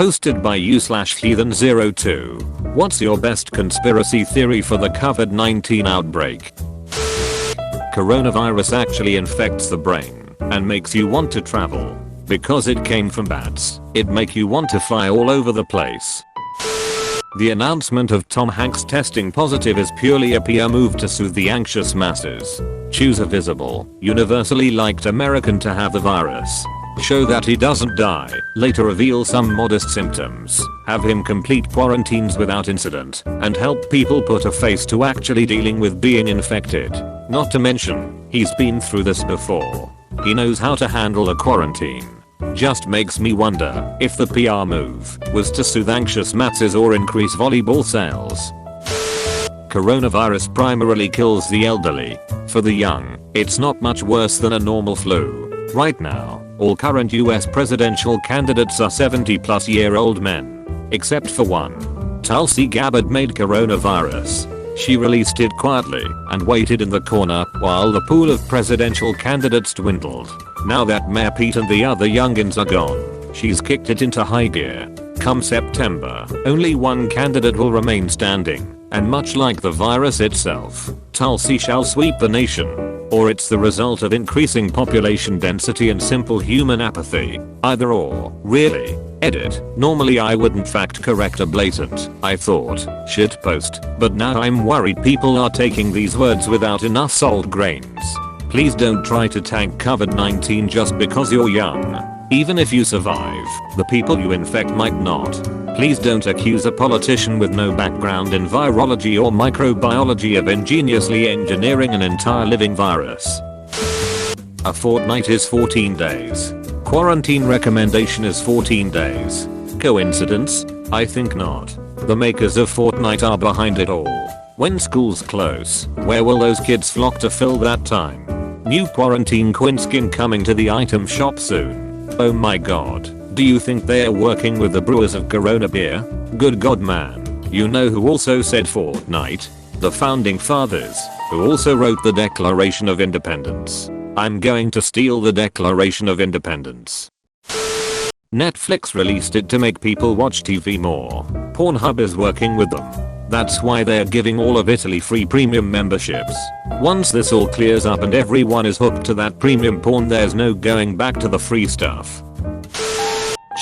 Hosted by u/heathen02. What's your best conspiracy theory for the COVID-19 outbreak? Coronavirus actually infects the brain and makes you want to travel. Because it came from bats, it make you want to fly all over the place. The announcement of Tom Hanks testing positive is purely a PR move to soothe the anxious masses. Choose a visible, universally liked American to have the virus. Show that he doesn't die, later reveal some modest symptoms, have him complete quarantines without incident, and help people put a face to actually dealing with being infected. Not to mention, he's been through this before. He knows how to handle a quarantine. Just makes me wonder if the PR move was to soothe anxious masses or increase volleyball sales. Coronavirus primarily kills the elderly. For the young, it's not much worse than a normal flu. Right now, all current US presidential candidates are 70-plus-year-old men. Except for one. Tulsi Gabbard made coronavirus. She released it quietly and waited in the corner while the pool of presidential candidates dwindled. Now that Mayor Pete and the other youngins are gone, she's kicked it into high gear. Come September, only one candidate will remain standing, and much like the virus itself, Tulsi shall sweep the nation. Or it's the result of increasing population density and simple human apathy. Either or, really. Edit. Normally I wouldn't fact correct a blatant, I thought, shitpost, but now I'm worried people are taking these words without enough salt grains. Please don't try to tank COVID-19 just because you're young. Even if you survive, the people you infect might not. Please don't accuse a politician with no background in virology or microbiology of ingeniously engineering an entire living virus. A fortnight is 14 days. Quarantine recommendation is 14 days. Coincidence? I think not. The makers of Fortnite are behind it all. When schools close, where will those kids flock to fill that time? New quarantine skin coming to the item shop soon. Oh my god, do you think they're working with the brewers of Corona beer? Good god man. You know who also said Fortnite? The founding fathers, who also wrote the Declaration of Independence. I'm going to steal the Declaration of Independence. Netflix released it to make people watch TV more. Pornhub is working with them. That's why they're giving all of Italy free premium memberships. Once this all clears up and everyone is hooked to that premium porn, there's no going back to the free stuff.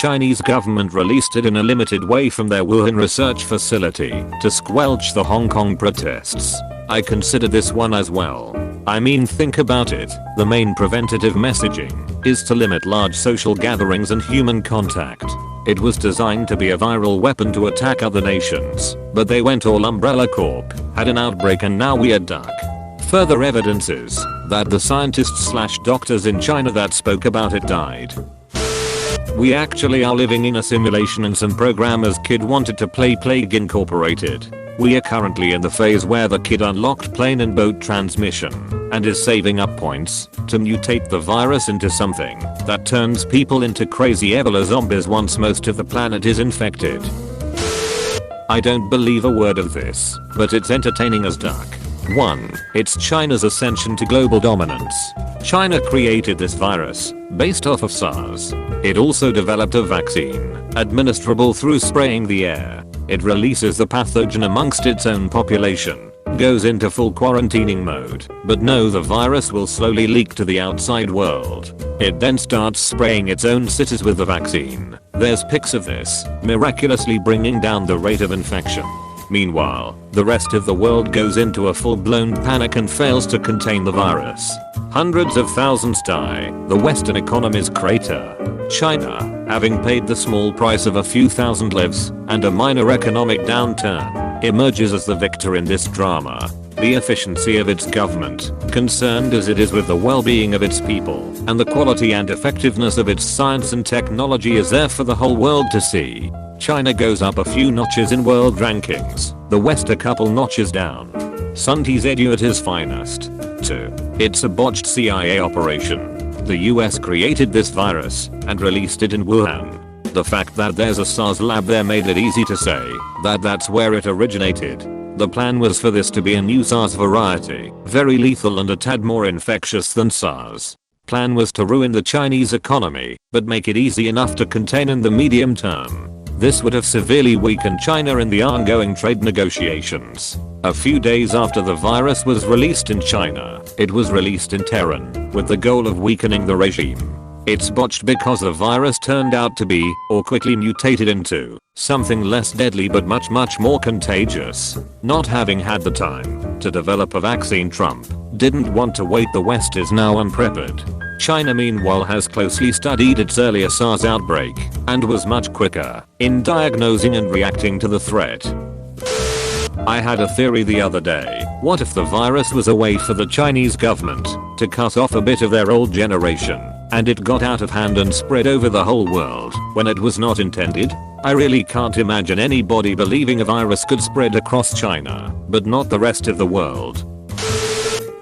Chinese government released it in a limited way from their Wuhan research facility to squelch the Hong Kong protests. I consider this one as well. I mean, think about it. The main preventative messaging is to limit large social gatherings and human contact. It was designed to be a viral weapon to attack other nations, but they went all Umbrella Corp, had an outbreak, and now we are duck. Further evidence is that the scientists/doctors in China that spoke about it died. We actually are living in a simulation, and some programmer's kid wanted to play Plague Incorporated. We are currently in the phase where the kid unlocked plane and boat transmission and is saving up points to mutate the virus into something that turns people into crazy Ebola zombies once most of the planet is infected. I don't believe a word of this, but it's entertaining as duck. 1. It's China's ascension to global dominance. China created this virus based off of SARS. It also developed a vaccine, administrable through spraying the air. It releases the pathogen amongst its own population, goes into full quarantining mode, but no, the virus will slowly leak to the outside world. It then starts spraying its own cities with the vaccine. There's pics of this, miraculously bringing down the rate of infection. Meanwhile, the rest of the world goes into a full-blown panic and fails to contain the virus. Hundreds of thousands die, the Western economies crater. China, having paid the small price of a few thousand lives and a minor economic downturn, emerges as the victor in this drama. The efficiency of its government, concerned as it is with the well-being of its people, and the quality and effectiveness of its science and technology is there for the whole world to see. China goes up a few notches in world rankings, the West a couple notches down. Sunti's edu at his finest. 2. It's a botched CIA operation. The US created this virus and released it in Wuhan. The fact that there's a SARS lab there made it easy to say that that's where it originated. The plan was for this to be a new SARS variety, very lethal and a tad more infectious than SARS. Plan was to ruin the Chinese economy, but make it easy enough to contain in the medium term. This would have severely weakened China in the ongoing trade negotiations. A few days after the virus was released in China, it was released in Tehran, with the goal of weakening the regime. It's botched because the virus turned out to be, or quickly mutated into, something less deadly but much more contagious. Not having had the time to develop a vaccine, Trump didn't want to wait. The West is now unprepared. China meanwhile has closely studied its earlier SARS outbreak and was much quicker in diagnosing and reacting to the threat. I had a theory the other day. What if the virus was a way for the Chinese government to cut off a bit of their old generation, and it got out of hand and spread over the whole world when it was not intended? I really can't imagine anybody believing a virus could spread across China, but not the rest of the world.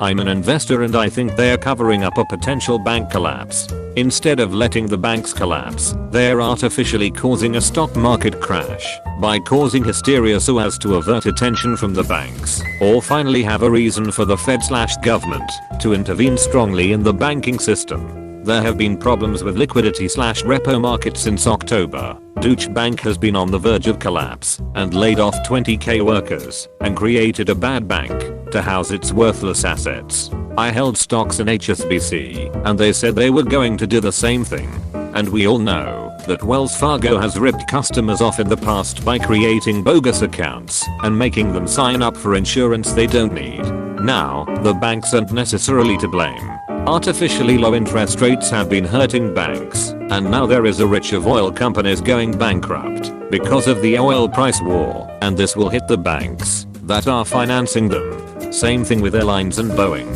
I'm an investor and I think they're covering up a potential bank collapse. Instead of letting the banks collapse, they're artificially causing a stock market crash by causing hysteria so as to avert attention from the banks, or finally have a reason for the Fed/government to intervene strongly in the banking system. There have been problems with liquidity/repo markets since October. Deutsche Bank has been on the verge of collapse and laid off 20k workers and created a bad bank to house its worthless assets. I held stocks in HSBC and they said they were going to do the same thing. And we all know that Wells Fargo has ripped customers off in the past by creating bogus accounts and making them sign up for insurance they don't need. Now, the banks aren't necessarily to blame. Artificially low interest rates have been hurting banks, and now there is a risk of oil companies going bankrupt because of the oil price war, and this will hit the banks that are financing them. Same thing with airlines and Boeing.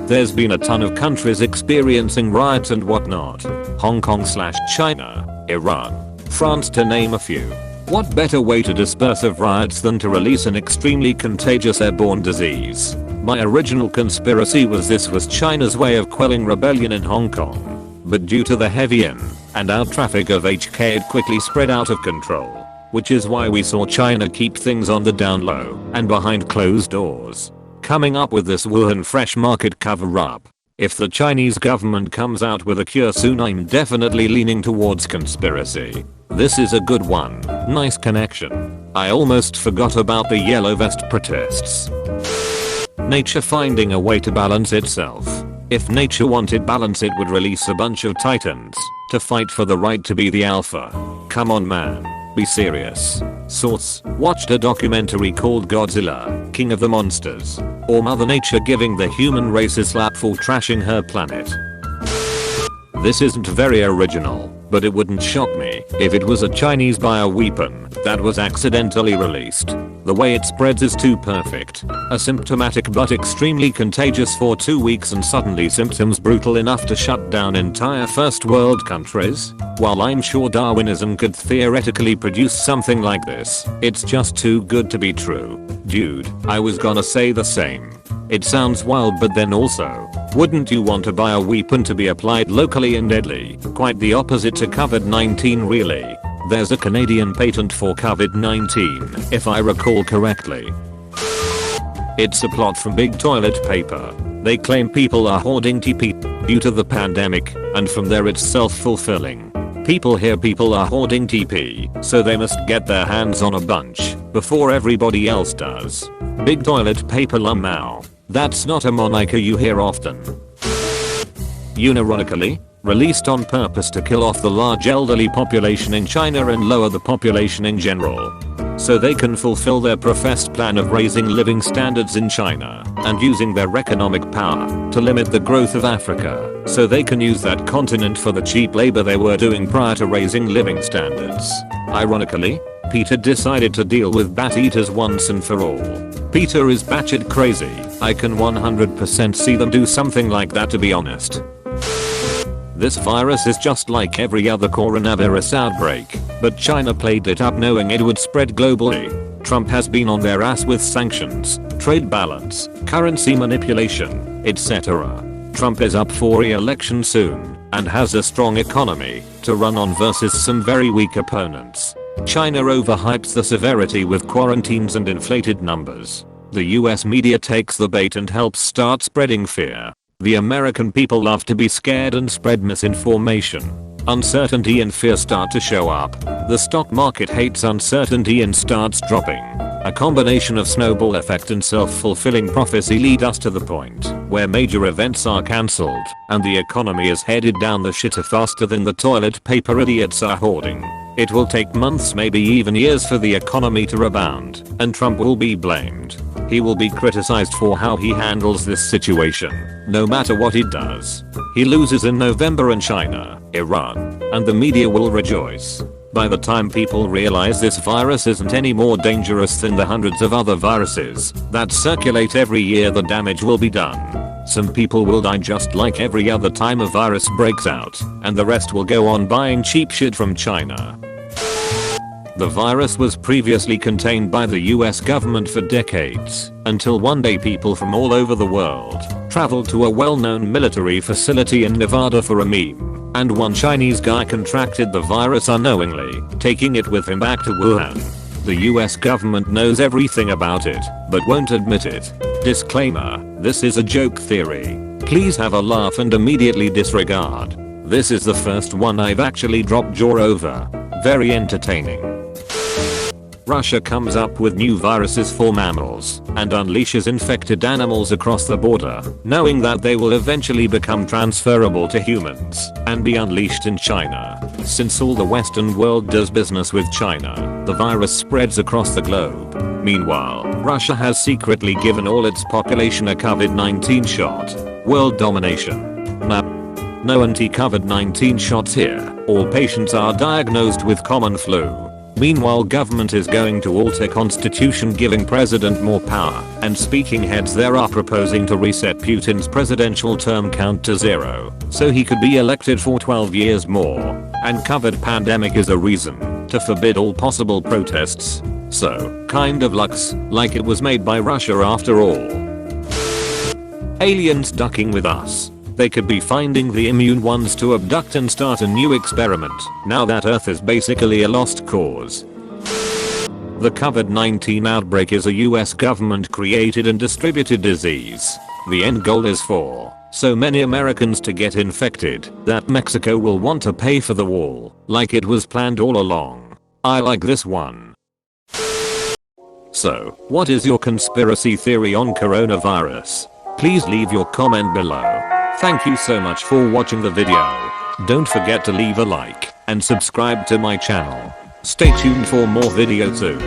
There's been a ton of countries experiencing riots and whatnot. Hong Kong/China, Iran, France to name a few. What better way to disperse of riots than to release an extremely contagious airborne disease? My original conspiracy was this was China's way of quelling rebellion in Hong Kong. But due to the heavy in and out traffic of HK, it quickly spread out of control. Which is why we saw China keep things on the down low and behind closed doors. Coming up with this Wuhan fresh market cover up. If the Chinese government comes out with a cure soon, I'm definitely leaning towards conspiracy. This is a good one. Nice connection. I almost forgot about the yellow vest protests. Nature finding a way to balance itself. If nature wanted balance, it would release a bunch of titans to fight for the right to be the alpha. Come on man, be serious. Source: watched a documentary called Godzilla, King of the Monsters, or Mother Nature giving the human race a slap for trashing her planet. This isn't very original, but it wouldn't shock me if it was a Chinese bioweapon that was accidentally released. The way it spreads is too perfect. Asymptomatic but extremely contagious for 2 weeks and suddenly symptoms brutal enough to shut down entire first world countries. While I'm sure Darwinism could theoretically produce something like this, it's just too good to be true. Dude, I was gonna say the same. It sounds wild, but then also, wouldn't you want a bioweapon to be applied locally and deadly? Quite the opposite to COVID-19 really. There's a Canadian patent for COVID-19, if I recall correctly. It's a plot from Big Toilet Paper. They claim people are hoarding TP due to the pandemic, and from there it's self-fulfilling. People hear people are hoarding TP, so they must get their hands on a bunch before everybody else does. Big Toilet Paper Lamau. That's not a moniker you hear often. Unironically, released on purpose to kill off the large elderly population in China and lower the population in general. So they can fulfill their professed plan of raising living standards in China and using their economic power to limit the growth of Africa, so they can use that continent for the cheap labor they were doing prior to raising living standards. Ironically, Peter decided to deal with bat eaters once and for all. Peter is batshit crazy. I can 100% see them do something like that, to be honest. This virus is just like every other coronavirus outbreak, but China played it up knowing it would spread globally. Trump has been on their ass with sanctions, trade balance, currency manipulation, etc. Trump is up for re-election soon and has a strong economy to run on versus some very weak opponents. China overhypes the severity with quarantines and inflated numbers. The US media takes the bait and helps start spreading fear. The American people love to be scared and spread misinformation. uncertainty and fear start to show up. The stock market hates uncertainty and starts dropping. A combination of snowball effect and self-fulfilling prophecy lead us to the point where major events are cancelled and the economy is headed down the shitter faster than the toilet paper idiots are hoarding. It will take months, maybe even years, for the economy to rebound, and Trump will be blamed. He will be criticized for how he handles this situation, no matter what he does. He loses in November in China, Iran, and the media will rejoice. By the time people realize this virus isn't any more dangerous than the hundreds of other viruses that circulate every year, the damage will be done. Some people will die just like every other time a virus breaks out, and the rest will go on buying cheap shit from China. The virus was previously contained by the US government for decades, until one day people from all over the world traveled to a well-known military facility in Nevada for a meme, and one Chinese guy contracted the virus unknowingly, taking it with him back to Wuhan. The US government knows everything about it, but won't admit it. Disclaimer: this is a joke theory. Please have a laugh and immediately disregard. This is the first one I've actually dropped jaw over. Very entertaining. Russia comes up with new viruses for mammals and unleashes infected animals across the border, knowing that they will eventually become transferable to humans and be unleashed in China. Since all the Western world does business with China, the virus spreads across the globe. Meanwhile, Russia has secretly given all its population a COVID-19 shot. World domination. No anti-COVID-19 shots here. All patients are diagnosed with common flu. Meanwhile, government is going to alter constitution, giving president more power, and speaking heads there are proposing to reset Putin's presidential term count to 0, so he could be elected for 12 years more. And COVID pandemic is a reason to forbid all possible protests. So, kind of looks like it was made by Russia after all. Aliens ducking with us. They could be finding the immune ones to abduct and start a new experiment, now that Earth is basically a lost cause. The COVID-19 outbreak is a US government created and distributed disease. The end goal is for so many Americans to get infected that Mexico will want to pay for the wall, like it was planned all along. I like this one. So, what is your conspiracy theory on coronavirus? Please leave your comment below. Thank you so much for watching the video. Don't forget to leave a like and subscribe to my channel. Stay tuned for more video too.